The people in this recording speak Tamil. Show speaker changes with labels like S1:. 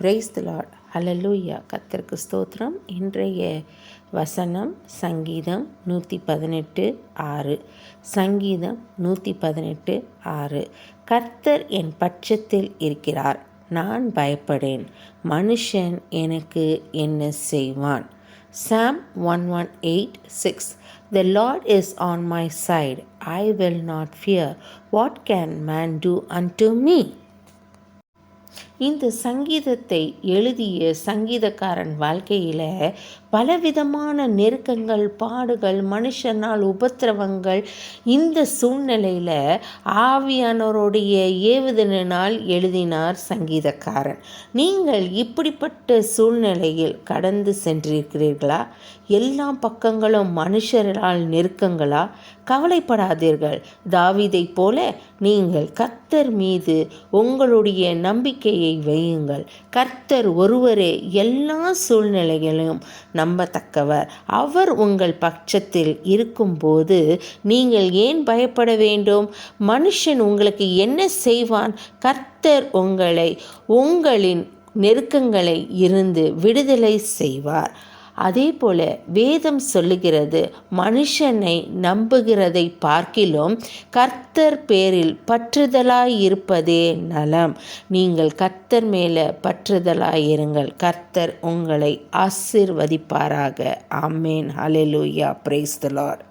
S1: Price the Lord. ஹல்லேலூயா. கர்த்தருக்கு ஸ்தோத்திரம். இன்றைய வசனம் சங்கீதம் 118:6. சங்கீதம் 118:6. கர்த்தர் என் பட்சத்தில் இருக்கிறார், நான் பயப்படேன். மனுஷன் எனக்கு என்ன செய்வான்? Psalm 118:6. The Lord is on my side, I will not fear. What can man do unto me? இந்த சங்கீதத்தை எழுதிய சங்கீதக்காரன் வாழ்க்கையில் பலவிதமான நெருக்கங்கள், பாடுகள், மனுஷனால் உபத்திரவங்கள், இந்த சூழ்நிலையில் ஆவியானவருடைய ஏவுதலினால் எழுதினார் சங்கீதக்காரன். நீங்கள் இப்படிப்பட்ட சூழ்நிலையில் கடந்து சென்றிருக்கிறீர்களா? எல்லா பக்கங்களும் மனுஷரால் நெருக்கங்களா? கவலைப்படாதீர்கள். தாவீதை போல நீங்கள் கர்த்தர் மீது உங்களுடைய நம்பிக்கையை வையுங்கள். கர்த்தர் ஒருவரே எல்லா சூழ்நிலைகளிலும் நம்பத்தக்கவர். அவர் உங்கள் பட்சத்தில் இருக்கும்போது நீங்கள் ஏன் பயப்பட வேண்டும்? மனுஷன் உங்களுக்கு என்ன செய்வான்? கர்த்தர் உங்களின் நெருக்கங்களை இருந்து விடுதலை செய்வார். அதே போல வேதம் சொல்லுகிறது, மனுஷனை நம்புகிறதை பார்க்கிலும் கர்த்தர் பேரில் பற்றுதலாயிருப்பதே நலம். நீங்கள் கர்த்தர் மேலே பற்றுதலாயிருங்கள். கர்த்தர் உங்களை ஆசீர்வதிப்பாராக. ஆமேன். ஹல்லேலூயா. Praise the Lord.